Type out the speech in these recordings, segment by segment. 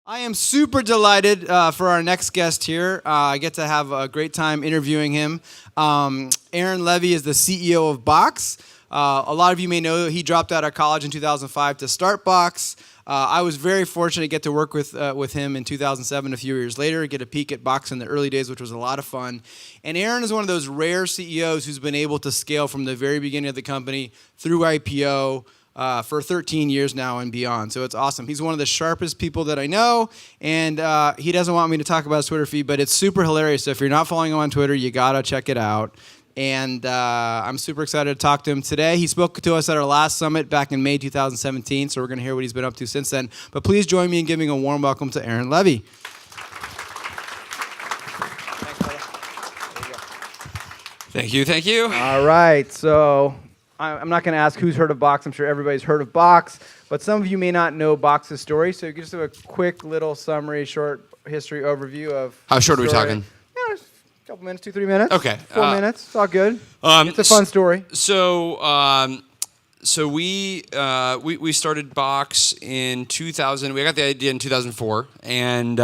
I am super delighted for our next guest here. I get to have a great time interviewing him. Aaron Levie is the CEO of Box. A lot of you may know he dropped out of college in 2005 to start Box. I was very fortunate to get to work with him in 2007, a few years later, get a peek at Box in the early days, which was a lot of fun. And Aaron is one of those rare CEOs who's been able to scale from the very beginning of the company through IPO, for 13 years now and beyond. So it's awesome. He's one of the sharpest people that I know, and he doesn't want me to talk about his Twitter feed, but it's super hilarious. So if you're not following him on Twitter, you gotta check it out. And I'm super excited to talk to him today. He spoke to us at our last summit back in May 2017, so we're gonna hear what he's been up to since then. But please join me in giving a warm welcome to Aaron Levie. Thank you, thank you. All right, so I'm not going to ask who's heard of Box. I'm sure everybody's heard of Box, but some of you may not know Box's story. So you can just do a quick little summary, short history overview of. How short are we talking? Yeah, just a couple minutes, 2-3 minutes. Okay. 4 minutes. It's all good. It's a fun story. So we started Box in 2000. We got the idea in 2004, and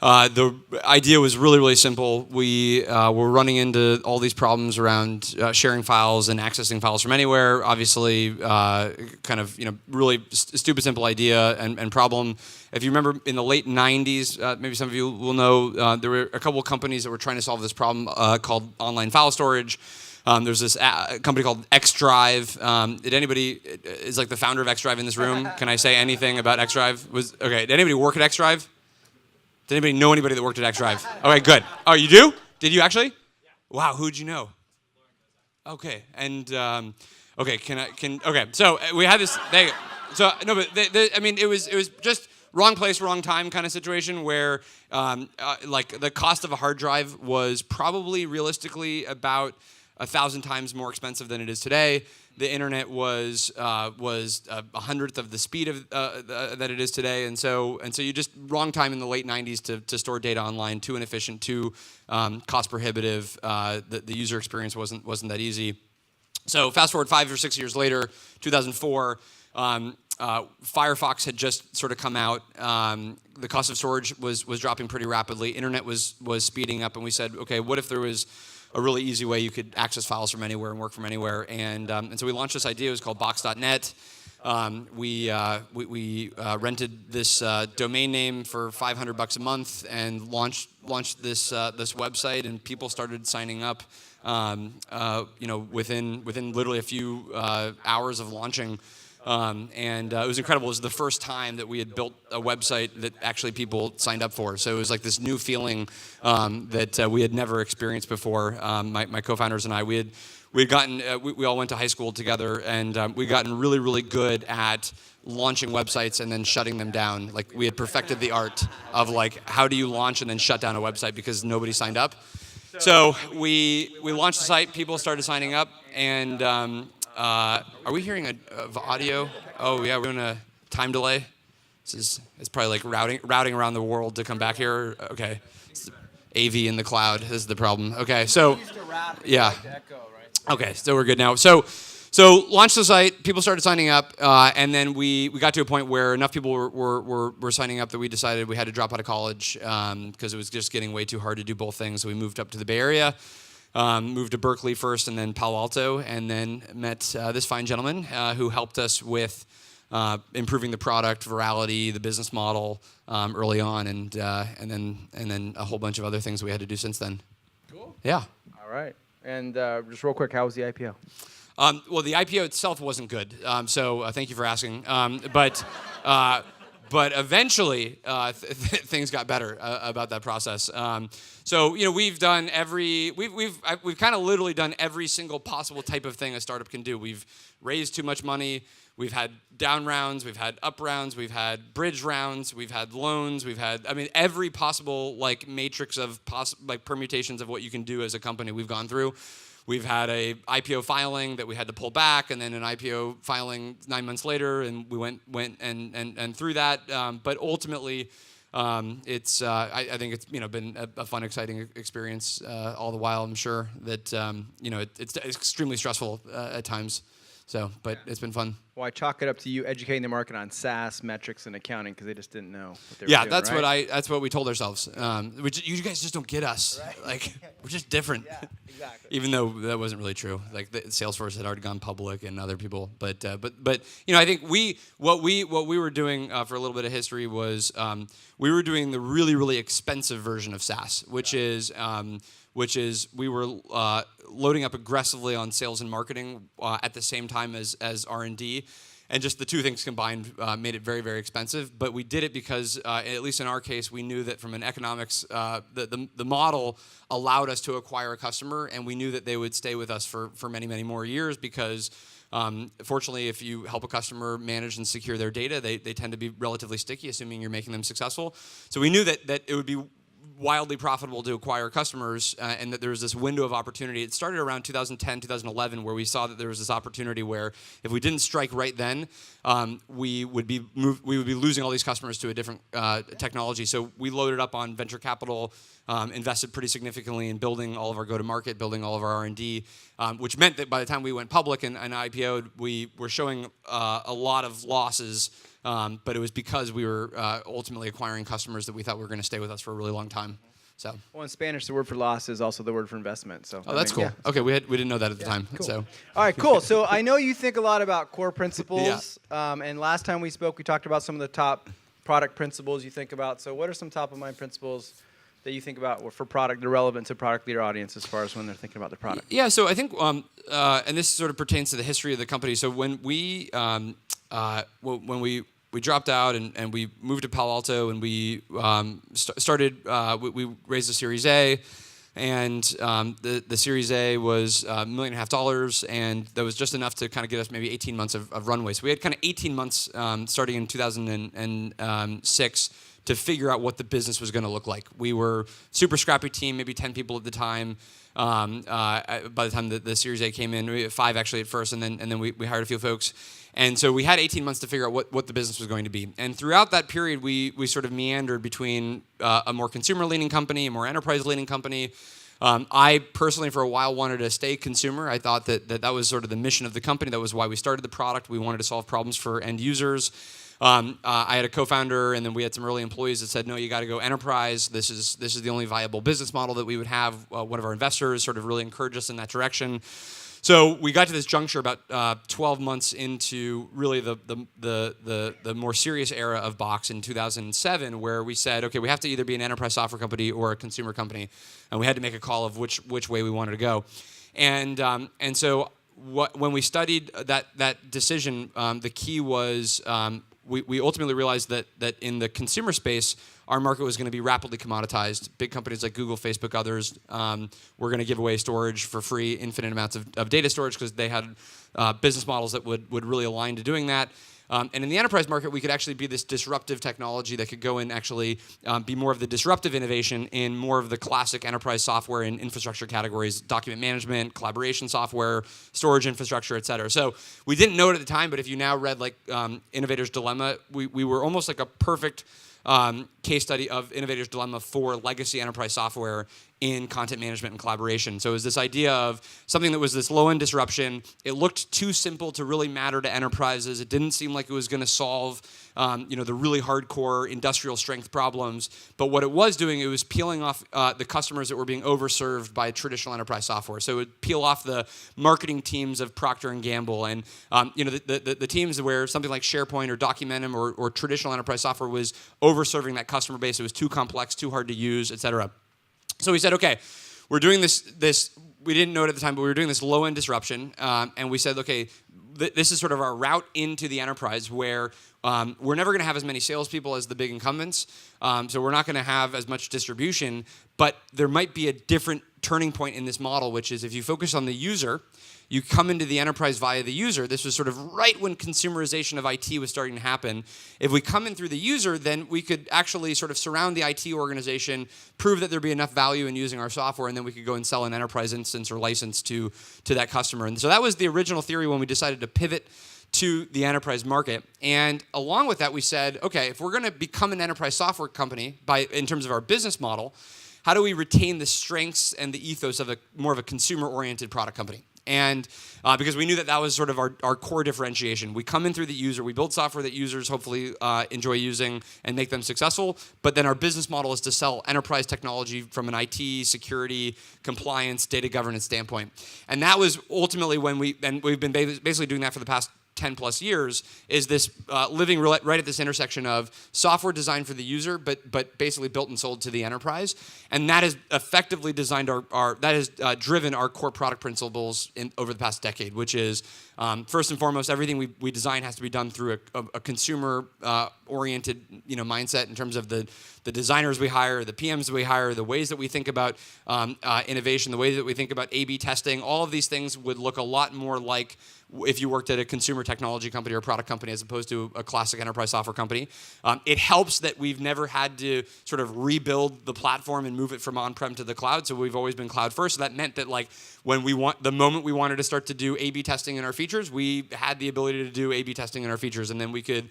the idea was really simple. We were running into all these problems around sharing files and accessing files from anywhere. Obviously, kind of really stupid simple idea and problem. If you remember in the late 90s, maybe some of you will know, there were a couple of companies that were trying to solve this problem called online file storage. There's this company called XDrive. Did anybody is like the founder of XDrive in this room? Can I say anything about XDrive? Did anybody work at XDrive? Did anybody know anybody that worked at XDrive? Okay, good. Oh, you do? Did you actually? Yeah. Wow, who'd you know? Okay, and okay, okay. So we had this. So no, but I mean, it was just wrong place, wrong time kind of situation where like the cost of a hard drive was probably realistically about 1,000 times more expensive than it is today. The internet was a hundredth of the speed of that it is today, and so you just wrong time in the late 90s to store data online, too inefficient, too cost prohibitive. The user experience wasn't that easy. So fast forward 5 or 6 years later, 2004. Firefox had just sort of come out. The cost of storage was dropping pretty rapidly. Internet was speeding up, and we said, okay, what if there was a really easy way you could access files from anywhere and work from anywhere, and so we launched this idea. It was called Box.net. We rented this domain name for $500 a month and launched this website, and people started signing up. Within literally a few hours of launching. And it was incredible. It was the first time that we had built a website that actually people signed up for. So it was like this new feeling that we had never experienced before. My co-founders and I, we had gotten, we all went to high school together, and we'd gotten really good at launching websites and then shutting them down. Like we had perfected the art of like, how do you launch and then shut down a website because nobody signed up? So we launched the site, people started signing up, and are we hearing a audio? Oh yeah, we're doing a time delay. It's probably like routing around the world to come back here. Okay, it's AV in the cloud is the problem. Okay, so yeah. Okay, so we're good now. So launched the site, people started signing up, and then we got to a point where enough people were signing up that we decided we had to drop out of college because it was just getting way too hard to do both things. So we moved up to the Bay Area. Moved to Berkeley first and then Palo Alto, and then met this fine gentleman who helped us with improving the product, virality, the business model early on, and then a whole bunch of other things we had to do since then. Cool. Yeah. All right. And just real quick, how was the IPO? Well, the IPO itself wasn't good, so thank you for asking. But eventually, things got better about that process. So we've done we've kind of literally done every single possible type of thing a startup can do. We've raised too much money. We've had down rounds. We've had up rounds. We've had bridge rounds. We've had loans. We've had every possible like matrix of permutations of what you can do as a company we've gone through. We've had a IPO filing that we had to pull back, and then an IPO filing 9 months later, and we went and through that. But ultimately, it's I think it's been a fun, exciting experience all the while. I'm sure that it's extremely stressful at times. So, but it's been fun. Well, I chalk it up to you educating the market on SaaS metrics and accounting because they just didn't know what they were doing, that's right? that's what we told ourselves. You guys just don't get us. Right. Like we're just different. Yeah, exactly. Even though that wasn't really true. Like Salesforce had already gone public and other people, but I think what we were doing for a little bit of history was we were doing the really really expensive version of SaaS, which is we were loading up aggressively on sales and marketing at the same time as R&D. And just the two things combined made it very, very expensive. But we did it because, at least in our case, we knew that from an economics, the model allowed us to acquire a customer, and we knew that they would stay with us for many, many more years because, fortunately, if you help a customer manage and secure their data, they tend to be relatively sticky, assuming you're making them successful. So we knew that it would be wildly profitable to acquire customers, and that there was this window of opportunity. It started around 2010, 2011, where we saw that there was this opportunity where if we didn't strike right then, we would be losing all these customers to a different technology. So we loaded up on venture capital, invested pretty significantly in building all of our go-to-market, building all of our R&D, which meant that by the time we went public and IPO'd, we were showing a lot of losses. But it was because we were ultimately acquiring customers that we thought were going to stay with us for a really long time. So. Well, in Spanish, the word for loss is also the word for investment. So. Oh, that's cool. Yeah. Okay, we didn't know that at the time. Cool. So. All right, cool. So I know you think a lot about core principles. And last time we spoke, we talked about some of the top product principles you think about. So what are some top of mind principles that you think about for product, they're relevant to product leader audience as far as when they're thinking about the product? Yeah. So I think, and this sort of pertains to the history of the company. So when we dropped out and we moved to Palo Alto and we started. We raised a Series A, and the Series A was $1.5 million, and that was just enough to kind of get us maybe 18 months of runway. So we had kind of 18 months starting in 2006 to figure out what the business was going to look like. We were super scrappy team, maybe 10 people at the time. By the time the Series A came in, we had 5 actually at first, and then we hired a few folks. And so we had 18 months to figure out what the business was going to be. And throughout that period, we sort of meandered between a more consumer-leaning company, a more enterprise-leaning company. I personally, for a while, wanted to stay consumer. I thought that was sort of the mission of the company. That was why we started the product. We wanted to solve problems for end users. I had a co-founder, and then we had some early employees that said, no, you got to go enterprise. This is the only viable business model that we would have. One of our investors sort of really encouraged us in that direction. So we got to this juncture about 12 months into really the more serious era of Box in 2007, where we said, okay, we have to either be an enterprise software company or a consumer company, and we had to make a call of which way we wanted to go. And so when we studied that decision, the key was we ultimately realized that in the consumer space, our market was going to be rapidly commoditized. Big companies like Google, Facebook, others were going to give away storage for free, infinite amounts of data storage because they had business models that would really align to doing that. And in the enterprise market, we could actually be this disruptive technology that could go and actually be more of the disruptive innovation in more of the classic enterprise software and infrastructure categories, document management, collaboration software, storage infrastructure, et cetera. So we didn't know it at the time, but if you now read like Innovator's Dilemma, we were almost like a perfect case study of Innovator's Dilemma for legacy enterprise software in content management and collaboration. So it was this idea of something that was this low-end disruption. It looked too simple to really matter to enterprises. It didn't seem like it was going to solve the really hardcore industrial strength problems. But what it was doing, it was peeling off the customers that were being overserved by traditional enterprise software. So it would peel off the marketing teams of Procter & Gamble and the teams where something like SharePoint or Documentum or traditional enterprise software was overserving that customer base. It was too complex, too hard to use, et cetera. So we said, okay, we're doing this. We didn't know it at the time, but we were doing this low-end disruption. And we said, okay, this is sort of our route into the enterprise where we're never going to have as many salespeople as the big incumbents. So we're not going to have as much distribution. But there might be a different turning point in this model, which is if you focus on the user, you come into the enterprise via the user. This was sort of right when consumerization of IT was starting to happen. If we come in through the user, then we could actually sort of surround the IT organization, prove that there'd be enough value in using our software, and then we could go and sell an enterprise instance or license to that customer. And so that was the original theory when we decided to pivot to the enterprise market. And along with that, we said, okay, if we're going to become an enterprise software company in terms of our business model, how do we retain the strengths and the ethos of more of a consumer-oriented product company? And because we knew that was sort of our core differentiation. We come in through the user, we build software that users hopefully enjoy using and make them successful, but then our business model is to sell enterprise technology from an IT, security, compliance, data governance standpoint. And that was ultimately when we've been basically doing that for the past 10 plus years, is this living right at this intersection of software designed for the user, but basically built and sold to the enterprise. And that has effectively designed driven our core product principles over the past decade, which is first and foremost, everything we design has to be done through a consumer oriented mindset in terms of the designers we hire, the PMs we hire, the ways that we think about innovation, the way that we think about A/B testing. All of these things would look a lot more like if you worked at a consumer technology company or a product company as opposed to a classic enterprise software company. It helps that we've never had to sort of rebuild the platform and move it from on-prem to the cloud, so we've always been cloud first. So that meant that the moment we wanted to start to do A/B testing in our features, we had the ability to do A/B testing in our features, and then we could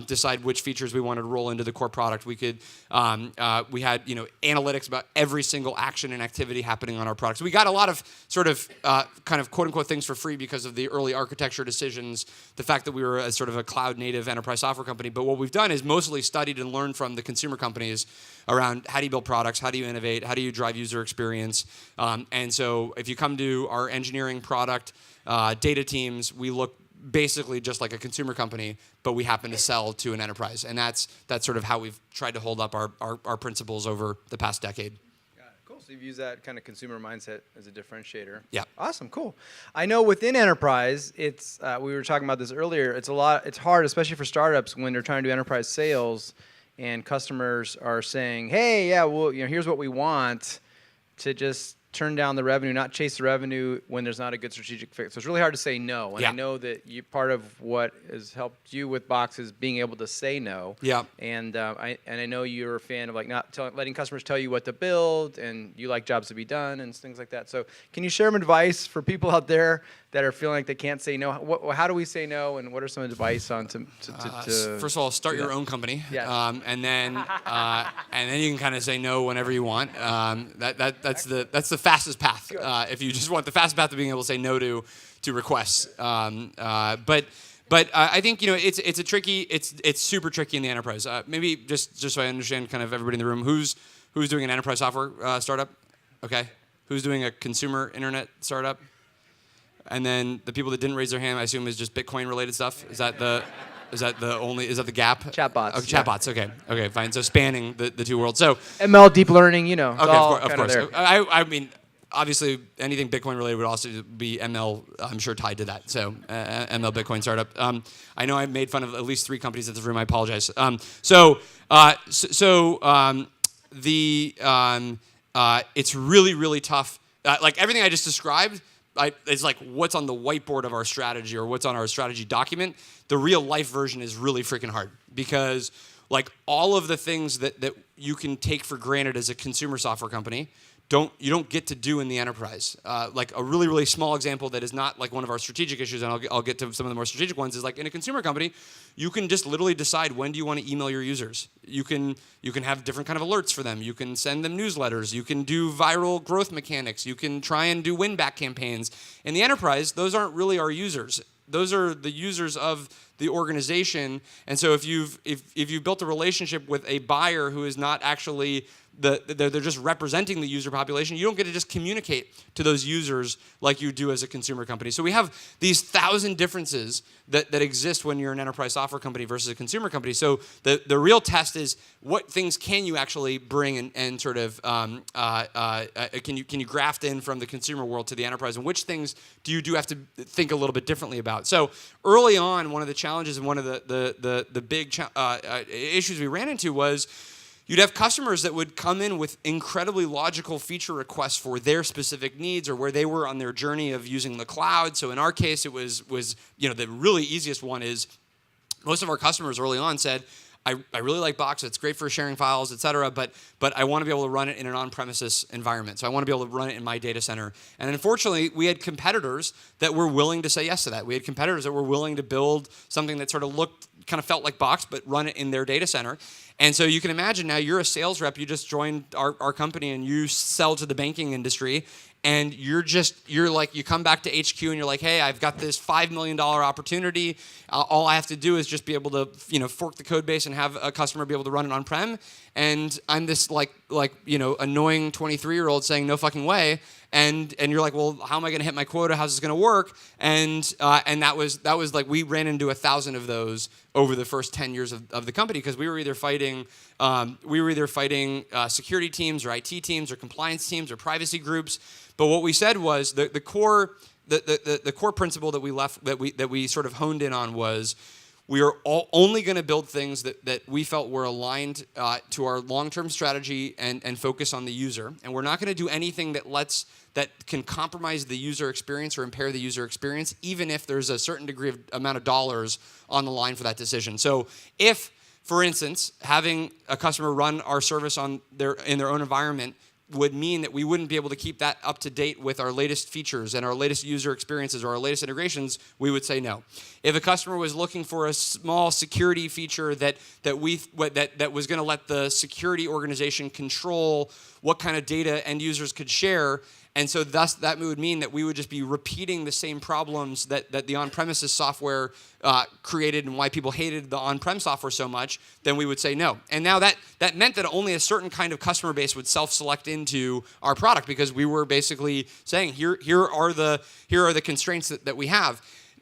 decide which features we wanted to roll into the core product. We had analytics about every single action and activity happening on our products. So we got a lot of sort of kind of quote unquote things for free because of the early architecture decisions, the fact that we were a sort of a cloud native enterprise software company. But what we've done is mostly studied and learned from the consumer companies around how do you build products, how do you innovate, how do you drive user experience. And so if you come to our engineering, product, data teams, we look basically just like a consumer company, but we happen to sell to an enterprise. And that's sort of how we've tried to hold up our principles over the past decade. Cool. So you've used that kind of consumer mindset as a differentiator. Yeah. Awesome. Cool. I know within enterprise, it's we were talking about this earlier. It's hard, especially for startups when they're trying to do enterprise sales, and customers are saying, "Hey, yeah, well, here's what we want," to just turn down the revenue, not chase the revenue when there's not a good strategic fit. So it's really hard to say no. And I know that part of what has helped you with Box is being able to say no. Yeah. And I know you're a fan of letting customers tell you what to build, and you like jobs to be done and things like that. So can you share some advice for people out there that are feeling like they can't say no? How do we say no, and what are some advice on to first of all, start your own company. Yes. And then you can kind of say no whenever you want. That's the fastest path. If you just want the fastest path to being able to say no to requests. But I think it's super tricky in the enterprise. Maybe just so I understand kind of everybody in the room, who's doing an enterprise software startup? Okay. Who's doing a consumer internet startup? And then the people that didn't raise their hand, I assume, is just Bitcoin related stuff. Is that the gap? Chatbots. Okay, chatbots. Okay, fine. So spanning the two worlds. So ML, deep learning, Okay, of course. I mean, obviously, anything Bitcoin related would also be ML. I'm sure tied to that. So ML Bitcoin startup. I know I made fun of at least 3 companies in this room. I apologize. It's really, really tough. Like everything I just described. It's like what's on the whiteboard of our strategy or what's on our strategy document. The real life version is really freaking hard because like all of the things that you can take for granted as a consumer software company, you don't get to do in the enterprise. Like a really, really small example that is not like one of our strategic issues, and I'll get to some of the more strategic ones, is like in a consumer company, you can just literally decide when do you want to email your users. You can have different kind of alerts for them. You can send them newsletters. You can do viral growth mechanics. You can try and do win-back campaigns. In the enterprise, those aren't really our users. Those are the users of the organization. And so if you've built a relationship with a buyer who is not actually they're just representing the user population, you don't get to just communicate to those users like you do as a consumer company. So we have these 1,000 differences that exist when you're an enterprise software company versus a consumer company. So the real test is what things can you actually bring and sort of can you graft in from the consumer world to the enterprise, and which things do you have to think a little bit differently about. So early on, one of the challenges and one of the big issues we ran into was you'd have customers that would come in with incredibly logical feature requests for their specific needs or where they were on their journey of using the cloud. So in our case, it was the really easiest one is most of our customers early on said, I really like Box. It's great for sharing files, et cetera, but I want to be able to run it in an on-premises environment. So I want to be able to run it in my data center. And unfortunately, we had competitors that were willing to say yes to that. We had competitors that were willing to build something that sort of kind of felt like Box, but run it in their data center. And so you can imagine now you're a sales rep. You just joined our company and you sell to the banking industry. and you come back to HQ and you're like, hey, I've got this $5 million opportunity. All I have to do is just be able to, fork the code base and have a customer be able to run it on-prem. And I'm this annoying 23-year-old saying no fucking way. And you're like, well, how am I going to hit my quota? How's this going to work? And that was like, we ran into 1,000 of those over the first 10 years of the company, because we were either fighting security teams or IT teams or compliance teams or privacy groups. But what we said was the core principle that we sort of honed in on was, we are only going to build things that we felt were aligned to our long-term strategy and focus on the user. And we're not going to do anything that can compromise the user experience or impair the user experience, even if there's a certain degree of amount of dollars on the line for that decision. So if, for instance, having a customer run our service in their own environment would mean that we wouldn't be able to keep that up to date with our latest features and our latest user experiences or our latest integrations, we would say no. If a customer was looking for a small security feature that was going to let the security organization control what kind of data end users could share, and so thus that would mean that we would just be repeating the same problems that the on-premises software created and why people hated the on-prem software so much, then we would say no. And now that meant that only a certain kind of customer base would self-select into our product, because we were basically saying, here are the constraints that we have.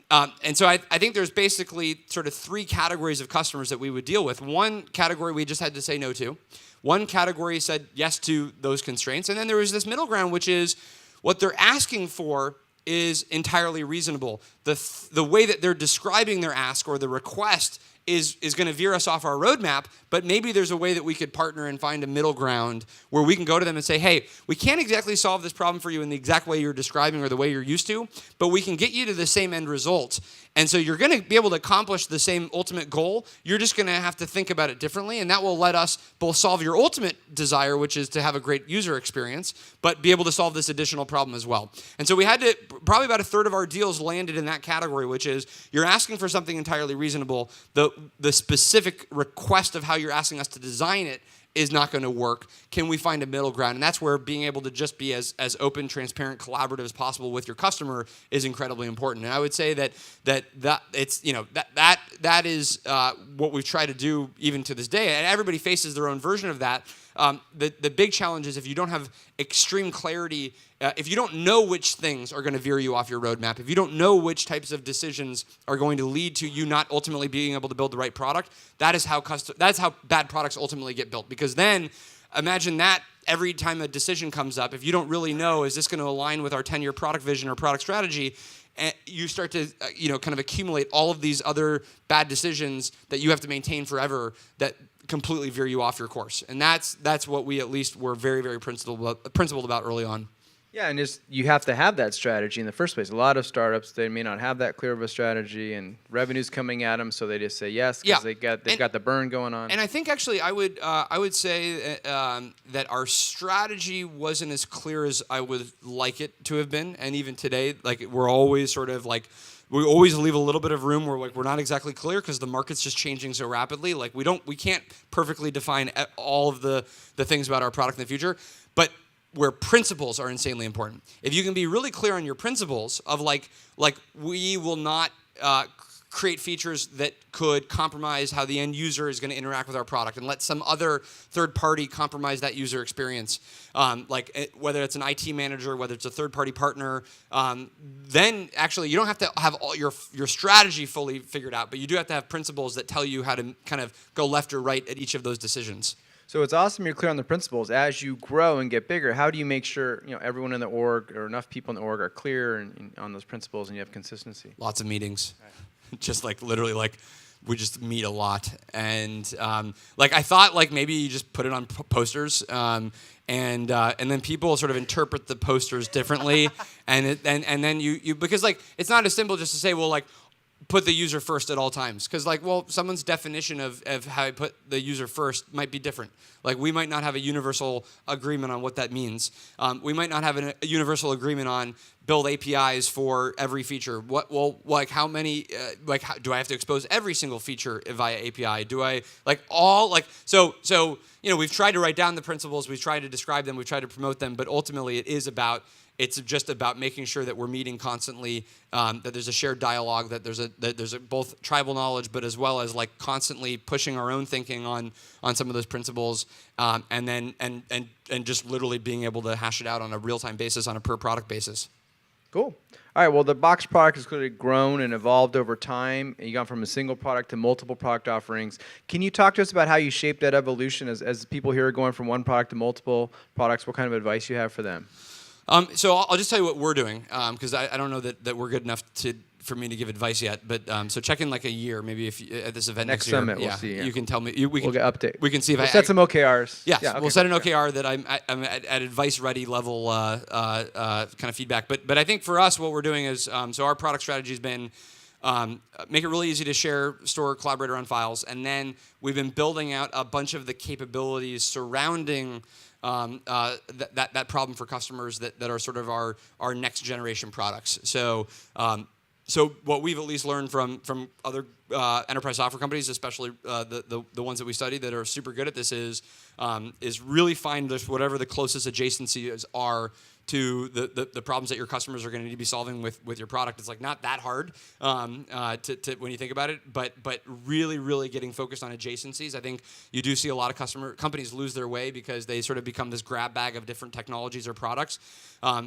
And so I think there's basically sort of 3 categories of customers that we would deal with. One category we just had to say no to. One category said yes to those constraints. And then there was this middle ground, which is what they're asking for is entirely reasonable. The way that they're describing their ask or the request is going to veer us off our roadmap, but maybe there's a way that we could partner and find a middle ground where we can go to them and say, hey, we can't exactly solve this problem for you in the exact way you're describing or the way you're used to, but we can get you to the same end result. And so you're going to be able to accomplish the same ultimate goal. You're just going to have to think about it differently, and that will let us both solve your ultimate desire, which is to have a great user experience, but be able to solve this additional problem as well. And so we had to, probably about a third of our deals landed in that category, which is you're asking for something entirely reasonable. The specific request of how you're asking us to design it is not going to work. Can we find a middle ground? And that's where being able to just be as open, transparent, collaborative as possible with your customer is incredibly important. And I would say that it's that is what we've tried to do even to this day. And everybody faces their own version of that. The big challenge is if you don't have extreme clarity, if you don't know which things are going to veer you off your roadmap, if you don't know which types of decisions are going to lead to you not ultimately being able to build the right product, that's how bad products ultimately get built. Because then, imagine that every time a decision comes up, if you don't really know, is this going to align with our 10-year product vision or product strategy, and you start to kind of accumulate all of these other bad decisions that you have to maintain forever that completely veer you off your course. And that's what we at least were very, very principled about early on. Yeah, and you have to have that strategy in the first place. A lot of startups, they may not have that clear of a strategy, and revenue's coming at them, so they just say yes because they've got the burn going on. And I think actually I would say that our strategy wasn't as clear as I would like it to have been, and even today, like we're always sort of like. We always leave a little bit of room where we're not exactly clear because the market's just changing so rapidly. Like we can't perfectly define all of the things about our product in the future, but where principles are insanely important. If you can be really clear on your principles of like we will not create features that could compromise how the end user is going to interact with our product and let some other third party compromise that user experience, whether it's an IT manager, whether it's a third party partner, then actually you don't have to have all your strategy fully figured out, but you do have to have principles that tell you how to kind of go left or right at each of those decisions. So it's awesome you're clear on the principles. As you grow and get bigger, how do you make sure everyone in the org or enough people in the org are clear on those principles and you have consistency? Lots of meetings. Right. Just literally we just meet a lot. And I thought maybe you just put it on posters and then people sort of interpret the posters differently. and then you because it's not as simple just to say, well, put the user first at all times. Because, someone's definition of how I put the user first might be different. We might not have a universal agreement on what that means. We might not have a universal agreement on build APIs for every feature. How many, do I have to expose every single feature via API? Do I, so we've tried to write down the principles, we've tried to describe them, we've tried to promote them, but ultimately it is about It's just about making sure that we're meeting constantly, that there's a shared dialogue, that there's a both tribal knowledge, but as well as like constantly pushing our own thinking on some of those principles, and then just literally being able to hash it out on a real-time basis, on a per product basis. Cool. All right. Well, the Box product has clearly grown and evolved over time. And you gone from a single product to multiple product offerings. Can you talk to us about how you shaped that evolution as people here are going from one product to multiple products? What kind of advice you have for them? So I'll just tell you what we're doing, because I don't know that we're good enough for me to give advice yet. But so check in like a year, maybe if at this event next summit, year. we'll see. Yeah. You can tell me. We can get update. We can see if we'll set some OKRs. Yes, yeah, okay, we'll set an OKR that I'm at advice ready level kind of feedback. But I think for us, what we're doing is so our product strategy has been make it really easy to share, store, collaborate around files, and then we've been building out a bunch of the capabilities surrounding that problem for customers that are sort of our next generation products. So what we've at least learned from other enterprise software companies, especially the ones that we study that are super good at this, is really find whatever the closest adjacencies are to the problems that your customers are going to need to be solving with your product. It's like not that hard to when you think about it, but really getting focused on adjacencies. I think you do see a lot of companies lose their way because they sort of become this grab bag of different technologies or products.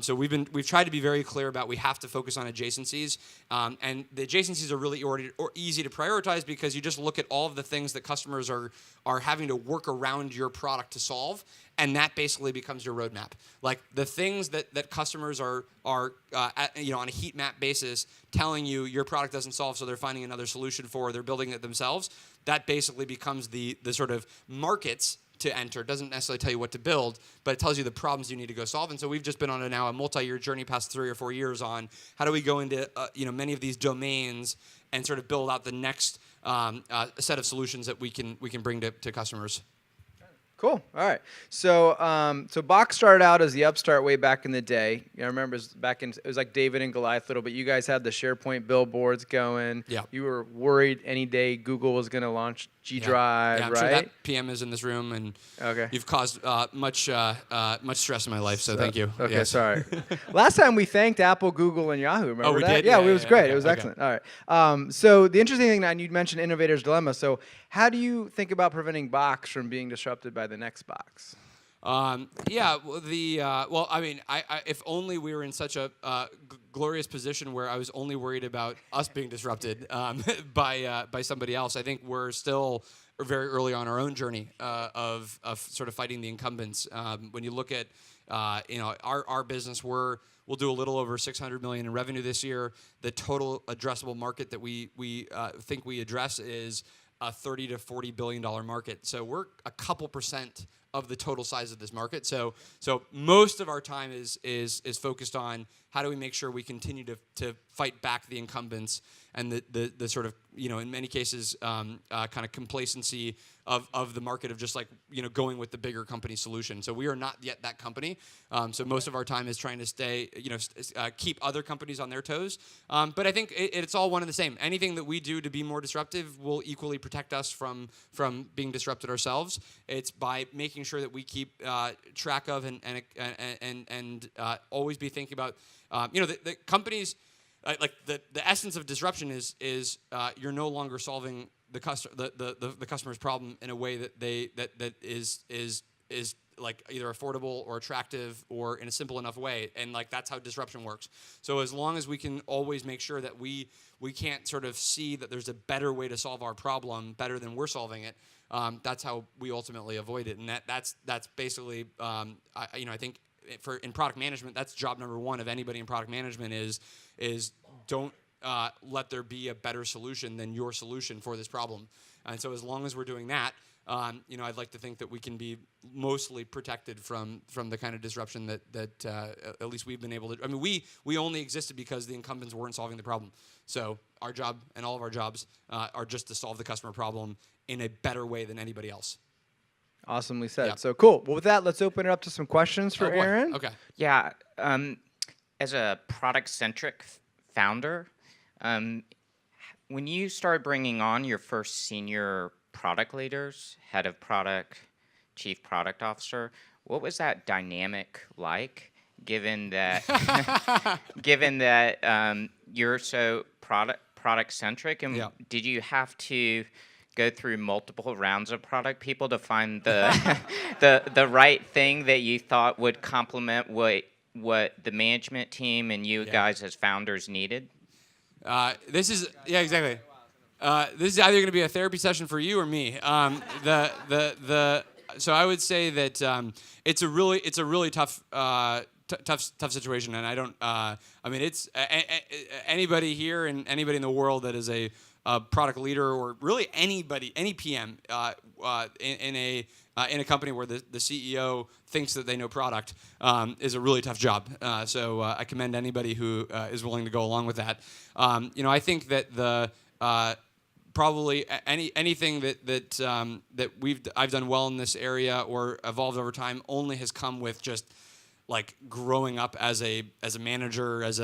So we've tried to be very clear about we have to focus on adjacencies, and the adjacencies are really easy to prioritize because you just look at all of the things that customers are having to work around your product to solve. And that basically becomes your roadmap. Like the things that customers are on a heat map basis telling you your product doesn't solve, so they're finding another solution for, or they're building it themselves. That basically becomes the sort of markets to enter. It doesn't necessarily tell you what to build, but it tells you the problems you need to go solve. And so we've just been on a multi-year journey, past 3 or 4 years, on how do we go into many of these domains and sort of build out the next set of solutions that we can bring to customers. Cool. All right. So, Box started out as the upstart way back in the day. I remember it was like David and Goliath little, but you guys had the SharePoint billboards going. Yeah. You were worried any day Google was going to launch G Drive, yeah, I'm right? sure that PM is in this room, and you've caused much stress in my life. So thank you. Okay, yes. Sorry. Last time we thanked Apple, Google, and Yahoo. Remember we that? did? Yeah, it was great. Okay, It was excellent. All right. So the interesting thing, and you mentioned innovator's dilemma. So how do you think about preventing Box from being disrupted by the next Box? Well, I mean, if only we were in such a glorious position where I was only worried about us being disrupted by somebody else. I think we're still very early on our own journey of sort of fighting the incumbents. When you look at our business, we'll do a little over $600 million in revenue this year. The total addressable market that we think we address is a $30 to $40 billion market. So we're a couple percent of the total size of this market. So most of our time is focused on how do we make sure we continue to fight back the incumbents and the sort of, in many cases, kind of complacency of the market of just like, going with the bigger company solution. So we are not yet that company. So most of our time is trying to stay, keep other companies on their toes. But I think it's all one and the same. Anything that we do to be more disruptive will equally protect us from being disrupted ourselves. It's by making sure that we keep track of and always be thinking about, the companies. Like the essence of disruption is you're no longer solving the customer's problem in a way that is like either affordable or attractive or in a simple enough way, and like that's how disruption works. So as long as we can always make sure that we can't sort of see that there's a better way to solve our problem better than we're solving it, that's how we ultimately avoid it. And that's basically I think in product management, that's job number one of anybody in product management is don't let there be a better solution than your solution for this problem. And so as long as we're doing that, I'd like to think that we can be mostly protected from the kind of disruption that at least we've been able to. I mean, we only existed because the incumbents weren't solving the problem. So our job and all of our jobs are just to solve the customer problem in a better way than anybody else. Awesomely said. Yeah. So cool. Well, with that, let's open it up to some questions for Aaron. Okay. Yeah. As a product-centric founder, when you started bringing on your first senior product leaders, head of product, chief product officer, what was that dynamic like? given that given that you're so product centric, and Yeah. did you have to go through multiple rounds of product people to find the the right thing that you thought would complement what the management team and you guys as founders needed? This is exactly. This is either going to be a therapy session for you or me. So I would say that it's a really tough tough situation, and I don't. I mean, it's anybody here and anybody in the world that is a product leader, or really anybody, any PM in a company where the CEO thinks that they know product is a really tough job. So I commend anybody who is willing to go along with that. I think that the probably anything that I've done well in this area or evolved over time only has come with just like growing up as a manager, as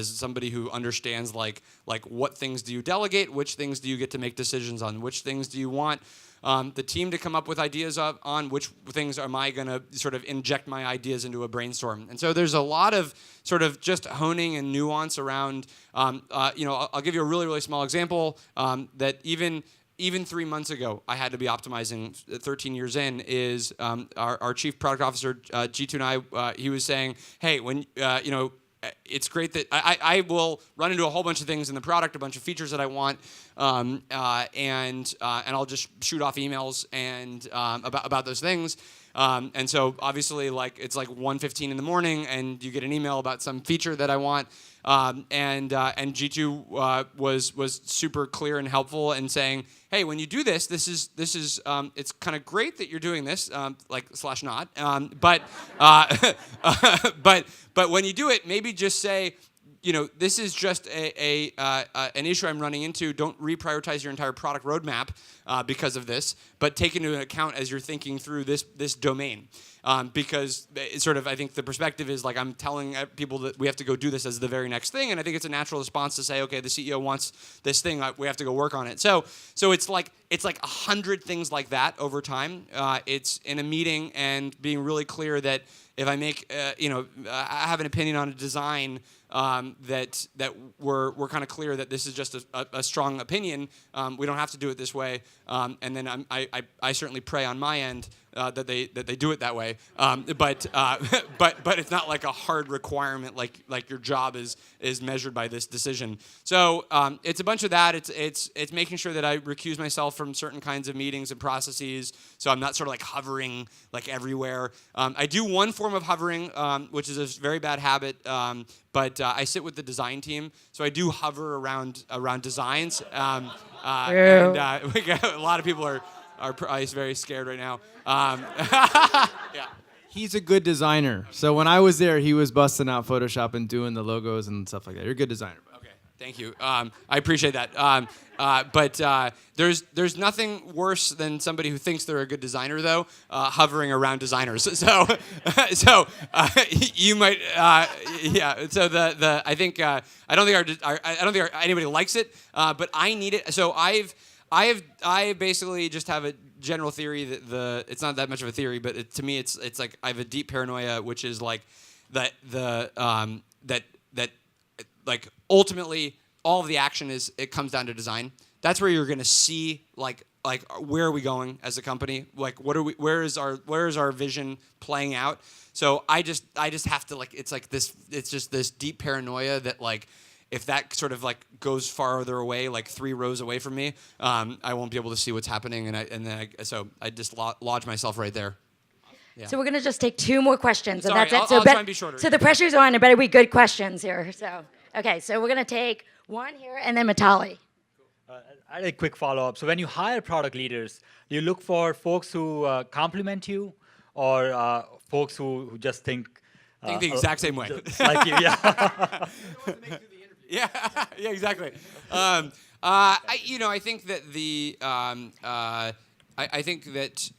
somebody who understands like what things do you delegate, which things do you get to make decisions on, which things do you want the team to come up with ideas on, which things am I going to sort of inject my ideas into a brainstorm. And so there's a lot of sort of just honing and nuance around, I'll give you a really, really small example that even 3 months ago, I had to be optimizing 13 years in, is our chief product officer, G2 and I, he was saying, hey, when, it's great that I will run into a whole bunch of things in the product, a bunch of features that I want, and I'll just shoot off emails and about those things. And so obviously, like it's like 1:15 in the morning, and you get an email about some feature that I want, and G2 was super clear and helpful in saying, hey, when you do this, this is it's kind of great that you're doing this, /not, but when you do it, maybe just say, this is just an issue I'm running into. Don't reprioritize your entire product roadmap because of this, but take into account as you're thinking through this domain. Because it's sort of, I think the perspective is like I'm telling people that we have to go do this as the very next thing, and I think it's a natural response to say, okay, the CEO wants this thing, we have to go work on it. So it's like 100 things like that over time. It's in a meeting and being really clear that if I make, I have an opinion on a design that we're kind of clear that this is just a strong opinion. We don't have to do it this way. And then I certainly pray on my end that they do it that way. But it's not like a hard requirement. Like your job is measured by this decision. So it's a bunch of that. It's making sure that I recuse myself from certain kinds of meetings and processes. So I'm not sort of like hovering like everywhere. I do one form of hovering, which is a very bad habit. But I sit with the design team, so I do hover around designs. And we got, a lot of people are probably very scared right now. Yeah. He's a good designer. So when I was there, he was busting out Photoshop and doing the logos and stuff like that. You're a good designer. Okay, thank you. I appreciate that. But there's nothing worse than somebody who thinks they're a good designer, though, hovering around designers. So you might, yeah. So I think I don't think anybody likes it, but I need it. So I basically just have a general theory that it's not that much of a theory, but to me it's like I have a deep paranoia, which is like that like ultimately all of the action it comes down to design. That's where you're going to see like where are we going as a company? Like where is our vision playing out? So I just have to it's just this deep paranoia that like if that sort of like goes farther away, like 3 rows away from me, I won't be able to see what's happening, so I just lodge myself right there. Yeah. So we're gonna just take 2 more questions, and Sorry, that's it. I'll try and be shorter. So the pressure's on. It better be good questions here. So okay, so we're gonna take one here, and then Matali. I had a quick follow-up. So when you hire product leaders, do you look for folks who compliment you, or folks who just think the exact same way, like you? Yeah. Yeah, yeah, exactly. I think that I think that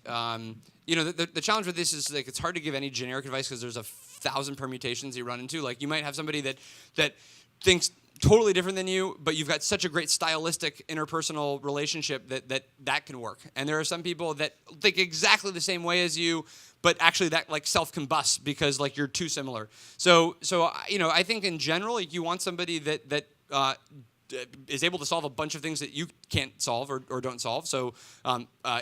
the challenge with this is like it's hard to give any generic advice because there's 1,000 permutations you run into. Like you might have somebody that thinks totally different than you, but you've got such a great stylistic interpersonal relationship that can work. And there are some people that think exactly the same way as you, but actually that like self-combusts because like you're too similar. So I think in general, like, you want somebody that is able to solve a bunch of things that you can't solve or don't solve. So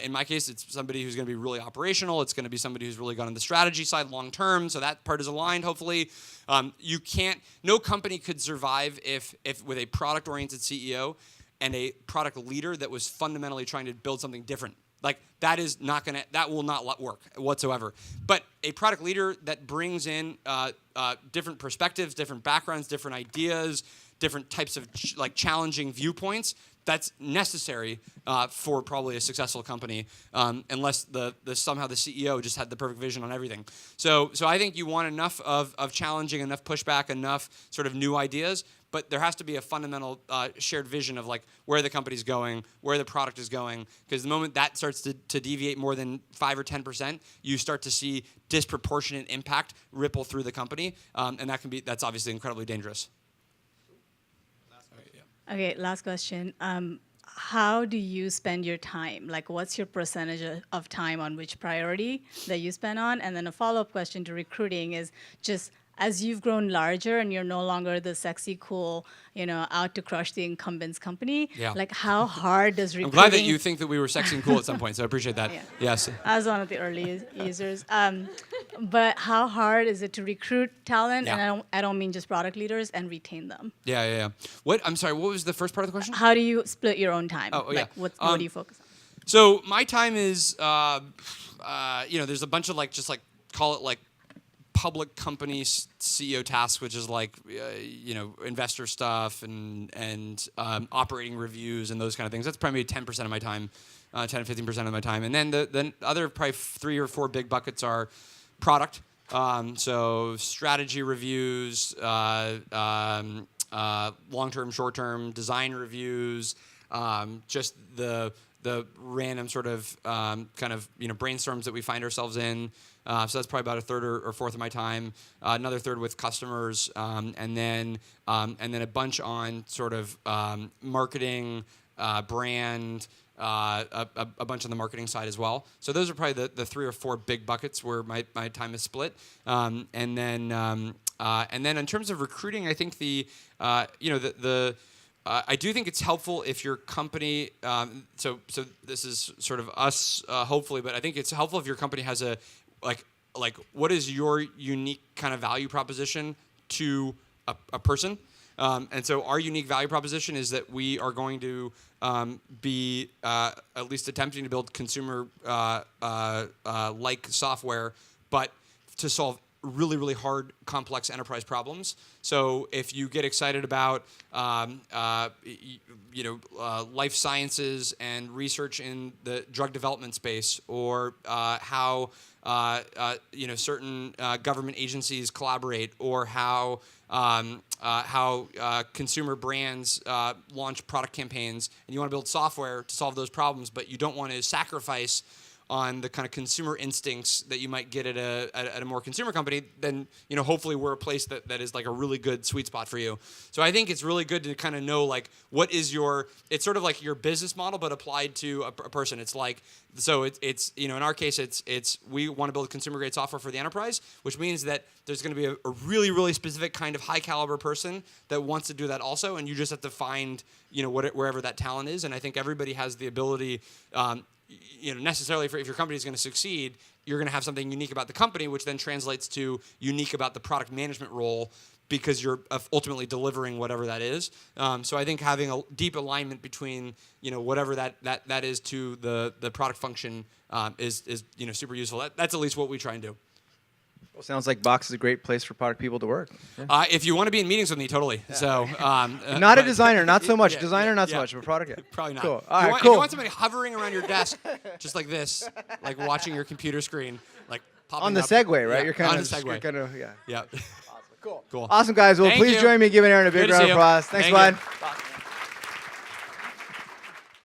in my case, it's somebody who's going to be really operational. It's going to be somebody who's really gone on the strategy side long term. So that part is aligned, hopefully. No company could survive if with a product-oriented CEO and a product leader that was fundamentally trying to build something different. Like that will not work whatsoever. But a product leader that brings in different perspectives, different backgrounds, different ideas, different types of challenging viewpoints, that's necessary for probably a successful company, unless somehow the CEO just had the perfect vision on everything. So I think you want enough of challenging, enough pushback, enough sort of new ideas, but there has to be a fundamental shared vision of like where the company's going, where the product is going, because the moment that starts to deviate more than 5 or 10%, you start to see disproportionate impact ripple through the company, and that's obviously incredibly dangerous. Okay, last question. How do you spend your time? Like, what's your percentage of time on which priority that you spend on? And then a follow-up question to recruiting is just as you've grown larger and you're no longer the sexy, cool, out to crush the incumbents company, like how hard does recruiting... I'm glad that you think that we were sexy and cool at some point, so I appreciate that. Yeah. Yes. I was one of the early users. But how hard is it to recruit talent? Yeah. And I don't mean just product leaders, and retain them. Yeah. I'm sorry, what was the first part of the question? How do you split your own time? Oh, yeah. What do you focus on? So my time is, there's a bunch of call it public company CEO tasks, which is investor stuff and operating reviews and those kind of things. That's probably 10% of my time, 10 to 15% of my time. And then the other probably 3 or 4 big buckets are product. So strategy reviews, long-term, short-term design reviews, just the random sort of brainstorms that we find ourselves in. So that's probably about a third or fourth of my time. Another third with customers, and then a bunch on sort of marketing, brand, a bunch on the marketing side as well. So those are probably the 3 or 4 big buckets where my time is split. And then in terms of recruiting, I think I do think it's helpful if your company. So this is sort of us, hopefully, but I think it's helpful if your company has a what is your unique kind of value proposition to a person. And so our unique value proposition is that we are going to be at least attempting to build consumer like software, but to solve really, really hard, complex enterprise problems. So if you get excited about life sciences and research in the drug development space, or how certain government agencies collaborate, or how consumer brands launch product campaigns, and you want to build software to solve those problems, but you don't want to sacrifice on the kind of consumer instincts that you might get at a more consumer company, then hopefully we're a place that is like a really good sweet spot for you. So I think it's really good to kind of know what is it's sort of like your business model but applied to a person. It's it's in our case it's we want to build consumer grade software for the enterprise, which means that there's going to be a really, really specific kind of high caliber person that wants to do that also, and you just have to find wherever that talent is. And I think everybody has the ability. Necessarily if your company is going to succeed, you're going to have something unique about the company, which then translates to unique about the product management role, because you're ultimately delivering whatever that is. So I think having a deep alignment between whatever that is to the product function is super useful. That's at least what we try and do. Well, sounds like Box is a great place for product people to work. Yeah. If you want to be in meetings with me, totally. Yeah. So not a designer, not so much. Yeah, designer, not so much, but product. Yeah. Probably not. Cool. All right, cool. If you want somebody hovering around your desk, just like this, like watching your computer screen, like popping on the up. Segway, right? Yeah, you're kind on of the Segway. Yeah. Yeah. Awesome. Cool. Cool. Awesome, guys. Well, Thank please you. join me in giving Aaron a big Good to round see of you. applause. Thanks, Thank bud. you.